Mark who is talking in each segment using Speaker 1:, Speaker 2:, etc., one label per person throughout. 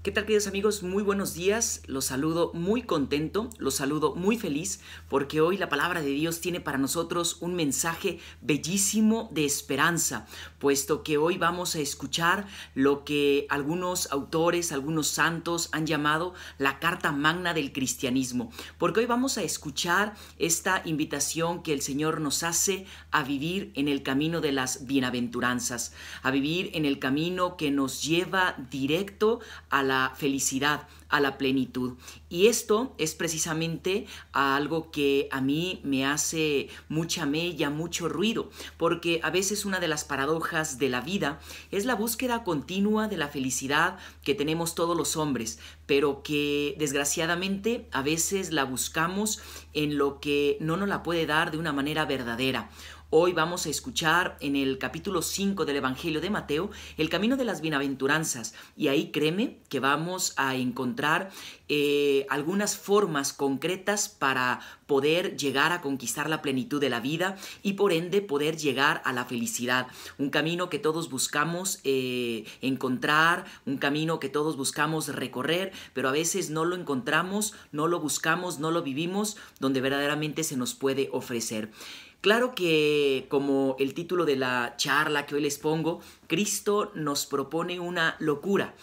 Speaker 1: ¿Qué tal, queridos amigos? Muy buenos días, los saludo muy contento, los saludo muy feliz porque hoy la palabra de Dios tiene para nosotros un mensaje bellísimo de esperanza, puesto que hoy vamos a escuchar lo que algunos autores, algunos santos han llamado la carta magna del cristianismo, porque hoy vamos a escuchar esta invitación que el Señor nos hace a vivir en el camino de las bienaventuranzas, a vivir en el camino que nos lleva directo a la felicidad, a la plenitud. Y esto es precisamente algo que a mí me hace mucha mella, mucho ruido, porque a veces una de las paradojas de la vida es la búsqueda continua de la felicidad que tenemos todos los hombres, pero que desgraciadamente a veces la buscamos en lo que no nos la puede dar de una manera verdadera. Hoy vamos a escuchar en el capítulo 5 del Evangelio de Mateo el camino de las bienaventuranzas, y ahí créeme que vamos a encontrar algunas formas concretas para poder llegar a conquistar la plenitud de la vida y por ende poder llegar a la felicidad. Un camino que todos buscamos encontrar, un camino que todos buscamos recorrer, pero a veces no lo encontramos, no lo buscamos, no lo vivimos donde verdaderamente se nos puede ofrecer. Claro que, como el título de la charla que hoy les pongo, Cristo nos propone una locura,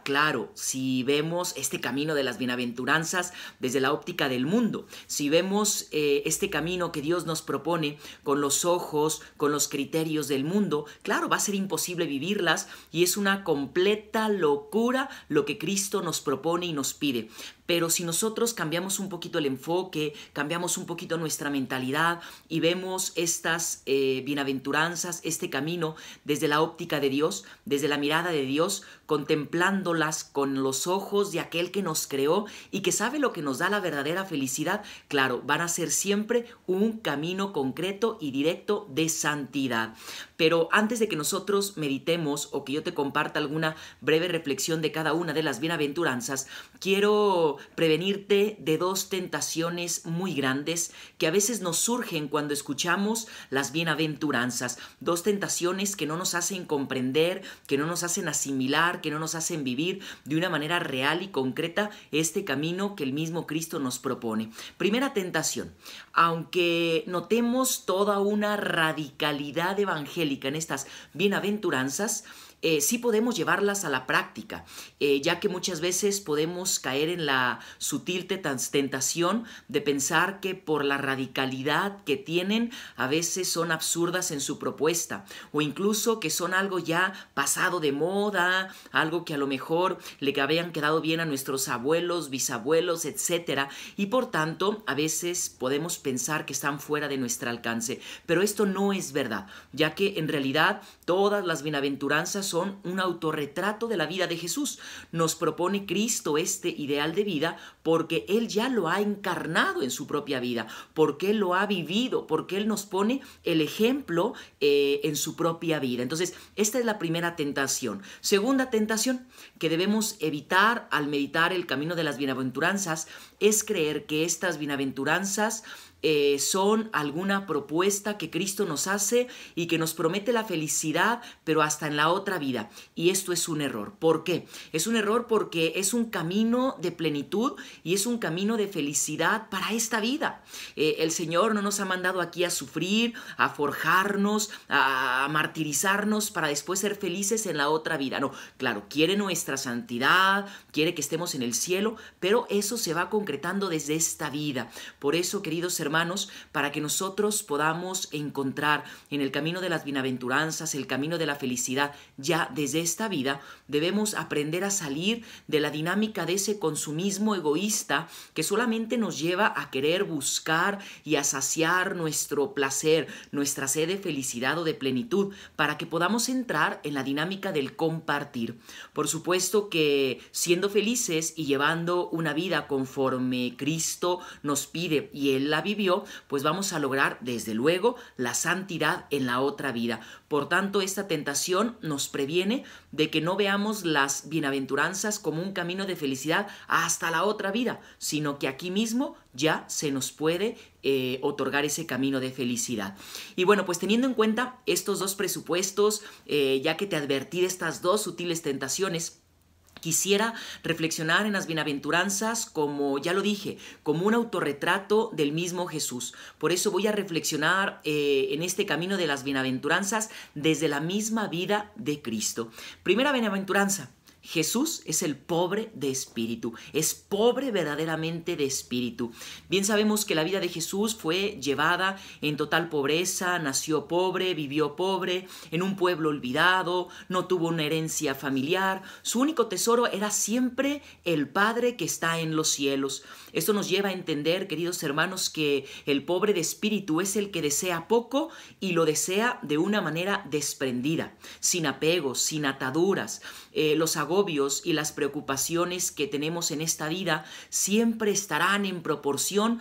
Speaker 1: claro, si vemos este camino de las bienaventuranzas desde la óptica del mundo, si vemos este camino que Dios nos propone con los ojos, con los criterios del mundo, claro, va a ser imposible vivirlas y es una completa locura lo que Cristo nos propone y nos pide. Pero si nosotros cambiamos un poquito el enfoque, cambiamos un poquito nuestra mentalidad y vemos estas bienaventuranzas, este camino desde la óptica de Dios, desde la mirada de Dios, contemplándolas con los ojos de aquel que nos creó y que sabe lo que nos da la verdadera felicidad, claro, van a ser siempre un camino concreto y directo de santidad. Pero antes de que nosotros meditemos o que yo te comparta alguna breve reflexión de cada una de las bienaventuranzas, quiero prevenirte de dos tentaciones muy grandes que a veces nos surgen cuando escuchamos las bienaventuranzas. Dos tentaciones que no nos hacen comprender, que no nos hacen asimilar, que no nos hacen vivir de una manera real y concreta este camino que el mismo Cristo nos propone. Primera tentación: aunque notemos toda una radicalidad evangélica en estas bienaventuranzas, sí podemos llevarlas a la práctica, ya que muchas veces podemos caer en la sutil tentación de pensar que por la radicalidad que tienen a veces son absurdas en su propuesta, o incluso que son algo ya pasado de moda, algo que a lo mejor le habían quedado bien a nuestros abuelos, bisabuelos, etcétera, y por tanto a veces podemos pensar que están fuera de nuestro alcance. Pero esto no es verdad, ya que en realidad todas las bienaventuranzas son un autorretrato de la vida de Jesús. Nos propone Cristo este ideal de vida porque Él ya lo ha encarnado en su propia vida, porque Él lo ha vivido, porque Él nos pone el ejemplo en su propia vida. Entonces, esta es la primera tentación. Segunda tentación que debemos evitar al meditar el camino de las bienaventuranzas es creer que estas bienaventuranzas son alguna propuesta que Cristo nos hace y que nos promete la felicidad, pero hasta en la otra vida. Y esto es un error. ¿Por qué? Es un error porque es un camino de plenitud y es un camino de felicidad para esta vida. El Señor no nos ha mandado aquí a sufrir, a forjarnos, a martirizarnos para después ser felices en la otra vida. No, claro, quiere nuestra santidad, quiere que estemos en el cielo, pero eso se va concretando desde esta vida. Por eso, queridos hermanos, para que nosotros podamos encontrar en el camino de las bienaventuranzas, el camino de la felicidad ya desde esta vida, debemos aprender a salir de la dinámica de ese consumismo egoísta que solamente nos lleva a querer buscar y a saciar nuestro placer, nuestra sed de felicidad o de plenitud, para que podamos entrar en la dinámica del compartir. Por supuesto que siendo felices y llevando una vida conforme Cristo nos pide y Él la vive, pues vamos a lograr desde luego la santidad en la otra vida. Por tanto, esta tentación nos previene de que no veamos las bienaventuranzas como un camino de felicidad hasta la otra vida, sino que aquí mismo ya se nos puede otorgar ese camino de felicidad. Y bueno, pues teniendo en cuenta estos dos presupuestos, ya que te advertí de estas dos sutiles tentaciones, Quisiera reflexionar en las bienaventuranzas como, ya lo dije, como un autorretrato del mismo Jesús. Por eso voy a reflexionar en este camino de las bienaventuranzas desde la misma vida de Cristo. Primera bienaventuranza. Jesús es el pobre de espíritu, es pobre verdaderamente de espíritu. Bien sabemos que la vida de Jesús fue llevada en total pobreza, nació pobre, vivió pobre, en un pueblo olvidado, no tuvo una herencia familiar, su único tesoro era siempre el Padre que está en los cielos. Esto nos lleva a entender, queridos hermanos, que el pobre de espíritu es el que desea poco y lo desea de una manera desprendida, sin apegos, sin ataduras. Los agobios y las preocupaciones que tenemos en esta vida siempre estarán en proporción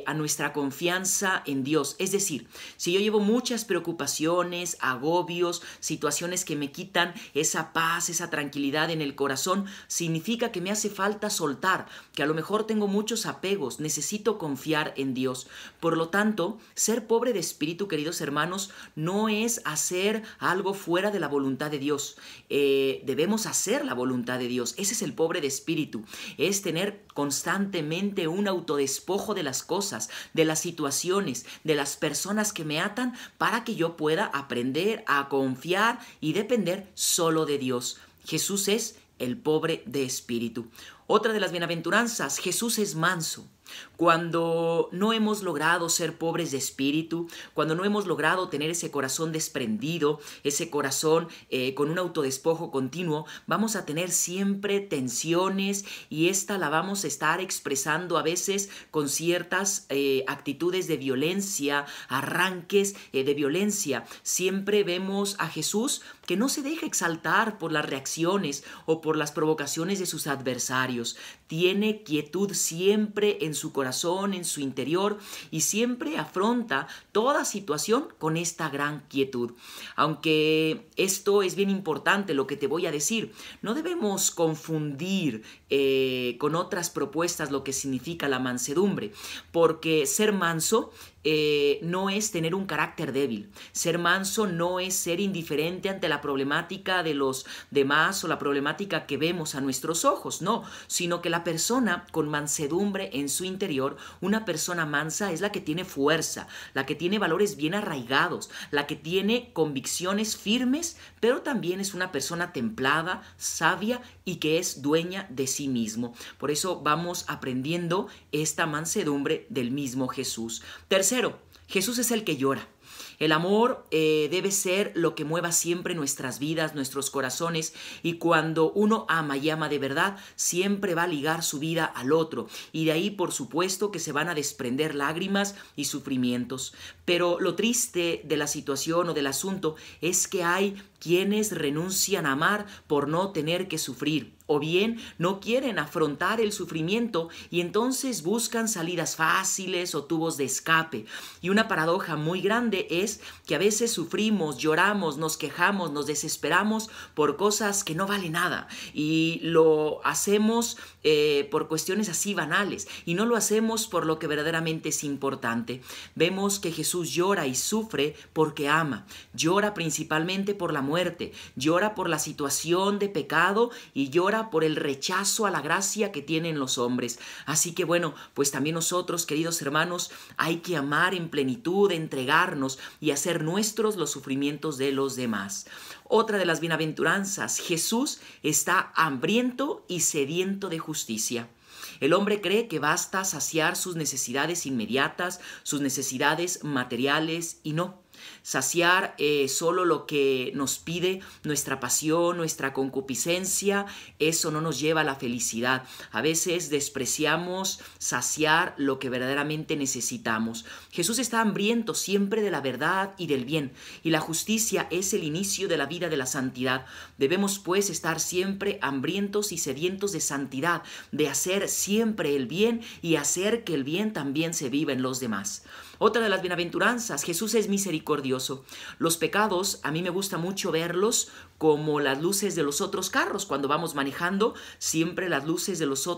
Speaker 1: a nuestra confianza en Dios. Es decir, si yo llevo muchas preocupaciones, agobios, situaciones que me quitan esa paz, esa tranquilidad en el corazón, significa que me hace falta soltar, que a lo mejor tengo muchos apegos, necesito confiar en Dios. Por lo tanto, ser pobre de espíritu, queridos hermanos, no es hacer algo fuera de la voluntad de Dios. Debemos hacer la voluntad de Dios. Ese es el pobre de espíritu. Es tener constantemente un autodespojo de las cosas, de las situaciones, de las personas que me atan, para que yo pueda aprender a confiar y depender solo de Dios. Jesús es el pobre de espíritu. Otra de las bienaventuranzas, Jesús es manso. Cuando no hemos logrado ser pobres de espíritu, cuando no hemos logrado tener ese corazón desprendido, ese corazón con un autodespojo continuo, vamos a tener siempre tensiones y esta la vamos a estar expresando a veces con ciertas actitudes de violencia, arranques de violencia. Siempre vemos a Jesús que no se deja exaltar por las reacciones o por las provocaciones de sus adversarios. Tiene quietud siempre en su corazón, en su interior, y siempre afronta toda situación con esta gran quietud. Aunque esto es bien importante lo que te voy a decir, no debemos confundir con otras propuestas lo que significa la mansedumbre, porque ser manso no es tener un carácter débil. Ser manso no es ser indiferente ante la problemática de los demás o la problemática que vemos a nuestros ojos, no, sino que la persona con mansedumbre en su interior, una persona mansa es la que tiene fuerza, la que tiene valores bien arraigados, la que tiene convicciones firmes, pero también es una persona templada, sabia y que es dueña de sí mismo. Por eso vamos aprendiendo esta mansedumbre del mismo Jesús. Tercero, Jesús es el que llora. El amor debe ser lo que mueva siempre nuestras vidas, nuestros corazones, y cuando uno ama y ama de verdad, siempre va a ligar su vida al otro, y de ahí por supuesto que se van a desprender lágrimas y sufrimientos. Pero lo triste de la situación o del asunto es que hay quienes renuncian a amar por no tener que sufrir, o bien no quieren afrontar el sufrimiento y entonces buscan salidas fáciles o tubos de escape. Y una paradoja muy grande es que a veces sufrimos, lloramos, nos quejamos, nos desesperamos por cosas que no valen nada y lo hacemos por cuestiones así banales y no lo hacemos por lo que verdaderamente es importante. Vemos que Jesús llora y sufre porque ama, llora principalmente por la muerte, llora por la situación de pecado y llora por el rechazo a la gracia que tienen los hombres. Así que bueno, pues también nosotros, queridos hermanos, hay que amar en plenitud, entregarnos y hacer nuestros los sufrimientos de los demás. Otra de las bienaventuranzas, Jesús está hambriento y sediento de justicia. El hombre cree que basta saciar sus necesidades inmediatas, sus necesidades materiales, y no. Saciar solo lo que nos pide nuestra pasión, nuestra concupiscencia, eso no nos lleva a la felicidad. A veces despreciamos saciar lo que verdaderamente necesitamos. Jesús está hambriento siempre de la verdad y del bien, y la justicia es el inicio de la vida de la santidad. Debemos pues estar siempre hambrientos y sedientos de santidad, de hacer siempre el bien y hacer que el bien también se viva en los demás. Otra de las bienaventuranzas, Jesús es misericordioso. Los pecados, a mí me gusta mucho verlos como las luces de los otros carros. Cuando vamos manejando, siempre las luces de los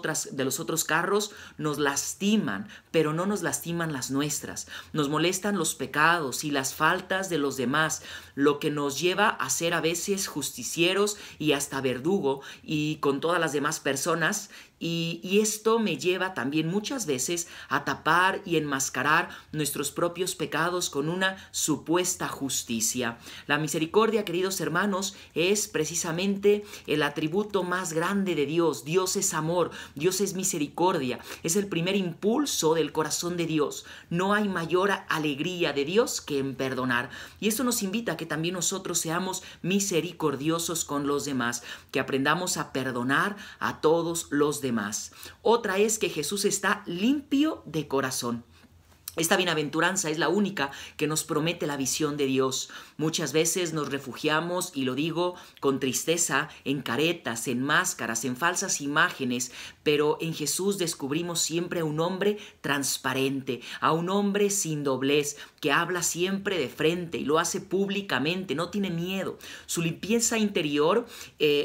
Speaker 1: otros carros nos lastiman, pero no nos lastiman las nuestras. Nos molestan los pecados y las faltas de los demás, lo que nos lleva a ser a veces justicieros y hasta verdugo y con todas las demás personas. Y esto me lleva también muchas veces a tapar y enmascarar nuestros propios pecados con una supuesta justicia. La misericordia, queridos hermanos, es precisamente el atributo más grande de Dios. Dios es amor, Dios es misericordia, es el primer impulso del corazón de Dios. No hay mayor alegría de Dios que en perdonar. Y esto nos invita a que también nosotros seamos misericordiosos con los demás, que aprendamos a perdonar a todos los demás. Otra es que Jesús está limpio de corazón. Esta bienaventuranza es la única que nos promete la visión de Dios. Muchas veces nos refugiamos, y lo digo con tristeza, en caretas, en máscaras, en falsas imágenes, pero en Jesús descubrimos siempre a un hombre transparente, a un hombre sin doblez, que habla siempre de frente y lo hace públicamente, no tiene miedo. Su limpieza interior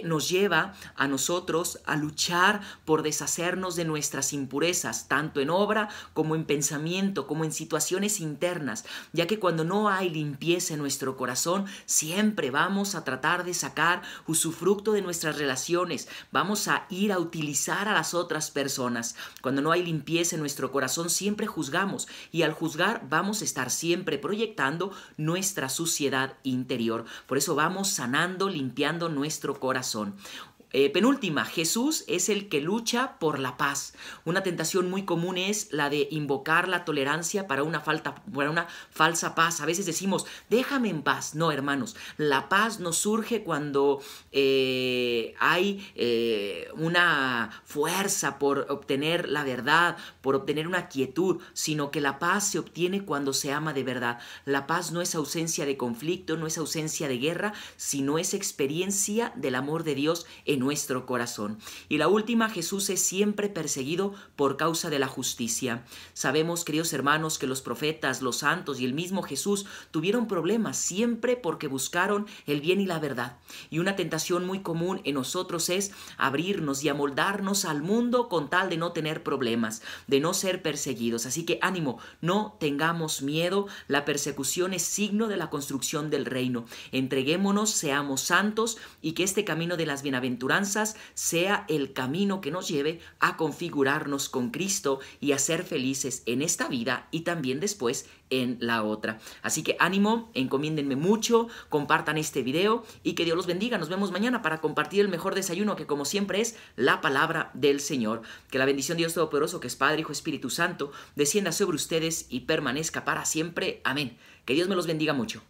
Speaker 1: nos lleva a nosotros a luchar por deshacernos de nuestras impurezas, tanto en obra como en pensamiento, como en situaciones internas, ya que cuando no hay limpieza en nuestro corazón, siempre vamos a tratar de sacar usufructo de nuestras relaciones, vamos a ir a utilizar a las otras personas. Cuando no hay limpieza en nuestro corazón, siempre juzgamos, y al juzgar vamos a estar siempre proyectando nuestra suciedad interior. Por eso vamos sanando, limpiando nuestro corazón. Penúltima, Jesús es el que lucha por la paz. Una tentación muy común es la de invocar la tolerancia para una falsa paz. A veces decimos, déjame en paz. No, hermanos, la paz no surge cuando hay una fuerza por obtener la verdad, por obtener una quietud, sino que la paz se obtiene cuando se ama de verdad. La paz no es ausencia de conflicto, no es ausencia de guerra, sino es experiencia del amor de Dios en nuestro corazón. Y la última, Jesús es siempre perseguido por causa de la justicia. Sabemos, queridos hermanos, que los profetas, los santos y el mismo Jesús tuvieron problemas siempre porque buscaron el bien y la verdad. Y una tentación muy común en nosotros es abrirnos y amoldarnos al mundo con tal de no tener problemas, de no ser perseguidos. Así que ánimo, no tengamos miedo. La persecución es signo de la construcción del reino. Entreguémonos, seamos santos, y que este camino de las bienaventuranzas sea el camino que nos lleve a configurarnos con Cristo y a ser felices en esta vida y también después en la otra. Así que ánimo, encomiéndenme mucho, compartan este video y que Dios los bendiga. Nos vemos mañana para compartir el mejor desayuno, que como siempre es la palabra del Señor. Que la bendición de Dios Todopoderoso, que es Padre, Hijo, Espíritu Santo, descienda sobre ustedes y permanezca para siempre. Amén. Que Dios me los bendiga mucho.